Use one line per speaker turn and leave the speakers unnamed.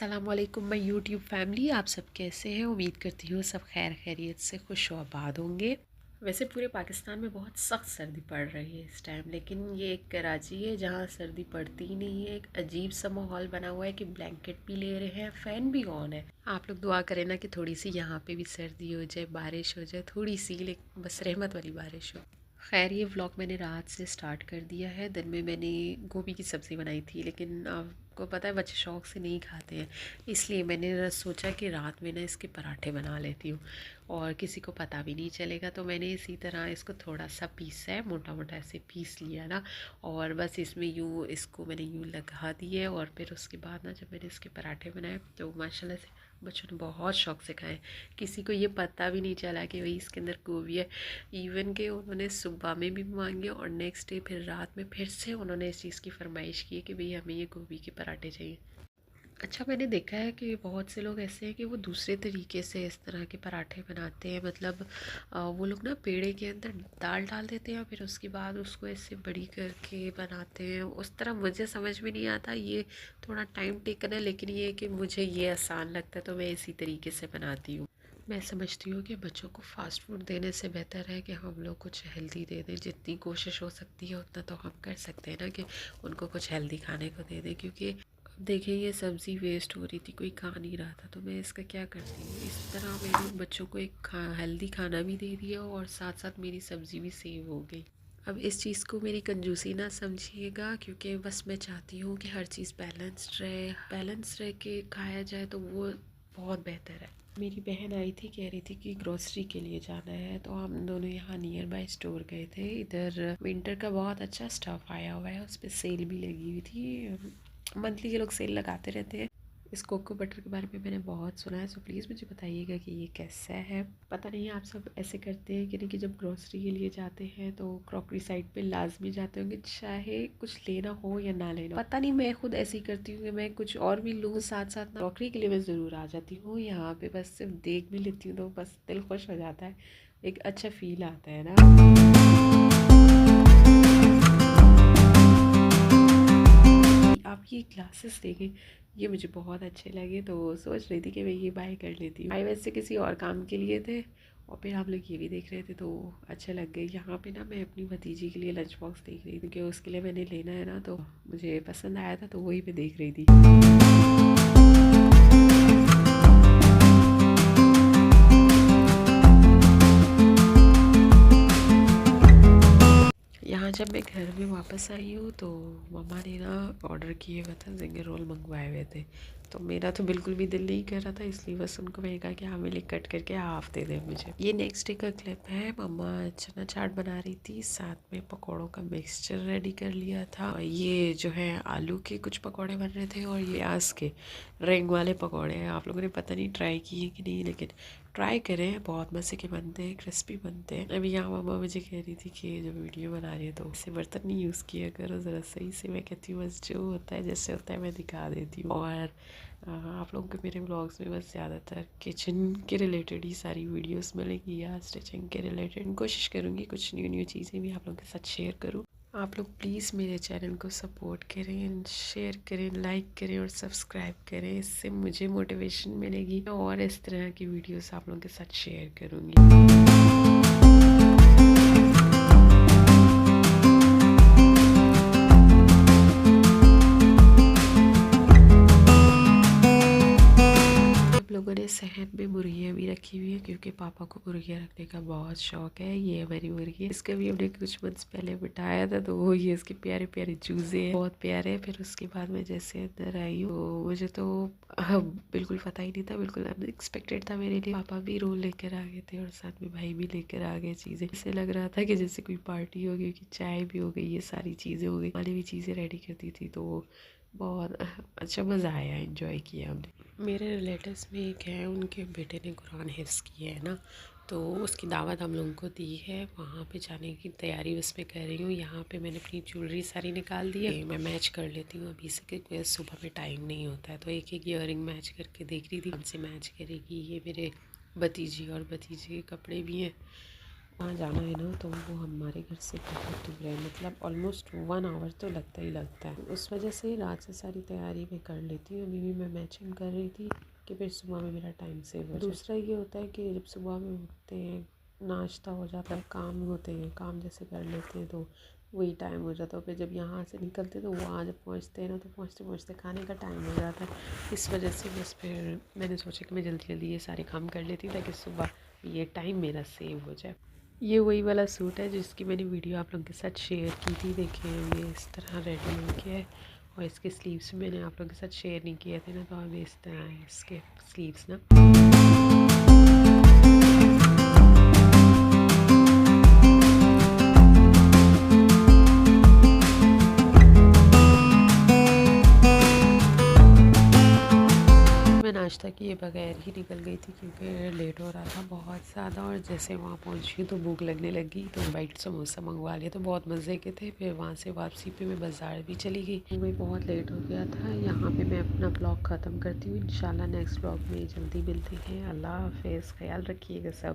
अस्सलाम वालेकुम my YouTube family. आप सब कैसे हैं? उम्मीद करती हूँ सब खैर खैरियत से खुश व आबाद होंगे। वैसे पूरे पाकिस्तान में बहुत सख्त सर्दी पड़ रही है इस टाइम, लेकिन ये एक कराची है जहाँ सर्दी पड़ती ही नहीं है। एक अजीब सा माहौल बना हुआ है कि ब्लैंकेट भी ले रहे हैं, फ़ैन भी ऑन है। आप लोग दुआ करें ना कि थोड़ी सी यहाँ पे भी सर्दी हो जाए, बारिश हो जाए थोड़ी सी, लेकिन बस रहमत वाली बारिश हो। खैर ये व्लॉग मैंने रात से स्टार्ट कर दिया है। दिन में मैंने गोभी की सब्ज़ी बनाई थी, लेकिन आपको पता है बच्चे शौक़ से नहीं खाते हैं, इसलिए मैंने सोचा कि रात में ना इसके पराठे बना लेती हूँ और किसी को पता भी नहीं चलेगा। तो मैंने इसी तरह इसको थोड़ा सा पीसा है, मोटा मोटा ऐसे पीस लिया ना, और बस इसमें यूँ इसको मैंने यूँ लगा दिए। और फिर उसके बाद ना जब मैंने इसके पराठे बनाए तो माशाल्लाह से बच्चों ने बहुत शौक़ से खाए। किसी को ये पता भी नहीं चला कि भाई इसके अंदर गोभी है। इवन के उन्होंने सुबह में भी मांगे और नेक्स्ट डे फिर रात में फिर से उन्होंने इस चीज़ की फरमाइश की कि भाई हमें ये गोभी के पराठे चाहिए। अच्छा, मैंने देखा है कि बहुत से लोग ऐसे हैं कि वो दूसरे तरीके से इस तरह के पराठे बनाते हैं। मतलब वो लोग ना पेड़े के अंदर दाल डाल देते हैं, फिर उसके बाद उसको ऐसे बड़ी करके बनाते हैं। उस तरह मुझे समझ में नहीं आता, ये थोड़ा टाइम टेकन है, लेकिन ये कि मुझे ये आसान लगता है तो मैं इसी तरीके से बनाती हूँ। मैं समझती हूँ कि बच्चों को फ़ास्ट फूड देने से बेहतर है कि हम लोग कुछ हेल्दी दे दें। जितनी कोशिश हो सकती है उतना तो हम कर सकते हैं ना कि उनको कुछ हेल्दी खाने को दे दें। क्योंकि अब देखिए ये सब्ज़ी वेस्ट हो रही थी, कोई खा नहीं रहा था, तो मैं इसका क्या करती हूँ, इस तरह मैंने बच्चों को एक हेल्दी खाना भी दे दिया और साथ साथ मेरी सब्ज़ी भी सेव हो गई। अब इस चीज़ को मेरी कंजूसी ना समझिएगा, क्योंकि बस मैं चाहती हूँ कि हर चीज़ बैलेंस रह के खाया जाए तो वो बहुत बेहतर है। मेरी बहन आई थी, कह रही थी कि ग्रोसरी के लिए जाना है, तो हम दोनों यहाँ नियर बाय स्टोर गए थे। इधर विंटर का बहुत अच्छा स्टफ़ आया हुआ है, उस पर सेल भी लगी हुई थी। मंथली ये लोग सेल लगाते रहते हैं। इस कोको बटर के बारे में मैंने बहुत सुना है, सो प्लीज़ मुझे बताइएगा कि ये कैसा है। पता नहीं आप सब ऐसे करते हैं कि नहीं, कि जब ग्रोसरी के लिए जाते हैं तो क्रॉकरी साइड पे लाजमी जाते होंगे, चाहे कुछ लेना हो या ना लेना हो। पता नहीं, मैं खुद ऐसी करती हूँ कि मैं कुछ और भी लूँ साथ साथ ना, क्रॉकरी के लिए मैं ज़रूर आ जाती हूँ यहाँ पे। बस सिर्फ देख भी लेती हूँ तो बस दिल खुश हो जाता है, एक अच्छा फील आता है ना। आप ये ग्लासेस देखें, ये मुझे बहुत अच्छे लगे, तो सोच रही थी कि मैं ये बाय कर लेती हूँ। आई वैसे किसी और काम के लिए थे और फिर हम लोग ये भी देख रहे थे तो अच्छे लग गए। यहाँ पे ना मैं अपनी भतीजी के लिए लंच बॉक्स देख रही थी, क्योंकि उसके लिए मैंने लेना है ना, तो मुझे पसंद आया था तो वही मैं देख रही थी। यहाँ जब मैं घर में वापस आई हूँ तो मम्मा ने ना ऑर्डर किए हुए थे, जिंगर रोल मंगवाए हुए थे, तो मेरा तो बिल्कुल भी दिल नहीं कर रहा था, इसलिए बस उनको मैंने कहा कि हाँ मेरे कट करके हाफ दे दे मुझे। ये नेक्स्ट डे का क्लिप है। मम्मा चना चाट बना रही थी, साथ में पकौड़ों का मिक्सचर रेडी कर लिया था। ये जो है आलू के कुछ पकौड़े बन रहे थे और ये प्याज के रिंग वाले पकौड़े हैं। आप लोगों ने पता नहीं ट्राई किए कि नहीं, लेकिन ट्राई करें, बहुत मज़े के बनते हैं, क्रिस्पी बनते हैं। अभी यहाँ मम्मा मुझे कह रही थी कि जो वीडियो बना रही है तो इससे बर्तन नहीं यूज़ किया करो ज़रा सही से। मैं कहती हूँ बस जो होता है जैसे होता है मैं दिखा देती हूँ। और आप लोगों को मेरे व्लॉग्स में बस ज़्यादातर किचन के रिलेटेड ही सारी वीडियोस मिलेंगी या स्टिचिंग के रिलेटेड। कोशिश करूँगी कुछ न्यू चीज़ें भी आप लोगों के साथ शेयर करूँ। आप लोग प्लीज़ मेरे चैनल को सपोर्ट करें, शेयर करें, लाइक करें और सब्सक्राइब करें, इससे मुझे मोटिवेशन मिलेगी और इस तरह की वीडियोस आप लोगों के साथ शेयर करूँगी। लोगों ने सहन में मुर्गियाँ भी रखी हुई है, क्योंकि पापा को मुर्गियाँ रखने का बहुत शौक है। ये हमारी मुर्गी है, इसका भी हमने कुछ मंथ्स पहले बिठाया था, तो वो ये इसके प्यारे प्यारे चूजे हैं, बहुत प्यारे। फिर उसके बाद मैं जैसे अंदर आई हूँ, मुझे तो बिल्कुल पता ही नहीं था, बिल्कुल अनएक्सपेक्टेड था मेरे लिए। पापा भी रोल लेकर आ गए थे और साथ में भाई भी लेकर आ गए चीज़ें। ऐसे लग रहा था कि जैसे कोई पार्टी हो गई, कि चाय भी हो गई, ये सारी चीज़ें हो गई, खाने भी चीज़ें रेडी कर दी थी, तो बहुत अच्छा मज़ा आया, एंजॉय किया हमने। मेरे रिलेटिव्स में एक है, उनके बेटे ने कुरान हिफ्ज़ किया है ना, तो उसकी दावत हम लोगों को दी है। वहाँ पे जाने की तैयारी बस मैं कर रही हूँ। यहाँ पे मैंने अपनी ज्वेलरी सारी निकाल दी है, मैं मैच कर लेती हूँ अभी से, क्योंकि सुबह में टाइम नहीं होता है। तो एक एक ईयरिंग मैच करके देख रही थी, उनसे मैच करेगी। ये मेरे भतीजी और भतीजे के कपड़े भी हैं, वहाँ जाना है ना, तो वो हमारे घर से बहुत दूर है, मतलब ऑलमोस्ट 1 आवर तो लगता ही लगता है। उस वजह से रात से सारी तैयारी मैं कर लेती हूँ। अभी भी मैं मैचिंग कर रही थी कि फिर सुबह में मेरा टाइम सेव हो जाए। दूसरा ये होता है कि जब सुबह में उठते हैं, नाश्ता हो जाता है, काम होते हैं, काम जैसे कर लेते हैं तो वही टाइम हो जाता है। फिर जब यहाँ से निकलते तो वहाँ जब पहुँचते हैं ना, तो पहुँचते पहुँचते खाने का टाइम हो जाता है। इस वजह से बस फिर मैंने सोचा कि मैं जल्दी जल्दी ये सारे काम कर लेती ताकि सुबह ये टाइम मेरा सेव हो जाए। ये वही वाला सूट है जिसकी मैंने वीडियो आप लोगों के साथ शेयर की थी। देखिए ये इस तरह रेडी हो गया है, और इसके स्लीव्स मैंने आप लोगों के साथ शेयर नहीं किए थे ना, तो अब इस तरह है इसके स्लीव्स ना। मैं नाश्ता किए बगैर ही निकल गई थी क्योंकि लेट हो रहा था बहुत ज़्यादा, और जैसे वहाँ पहुँची तो भूख लगने लगी, तो वाइट समोसा मंगवा लिए, तो बहुत मज़े के थे। फिर वहाँ से वापसी पे मैं बाज़ार भी चली गई। वही बहुत लेट हो गया था। यहाँ पे मैं अपना ब्लॉग ख़त्म करती हूँ। इंशाल्लाह नेक्स्ट ब्लॉग में जल्दी मिलते हैं। अल्लाह हाफ़िज़, ख्याल रखिएगा सब।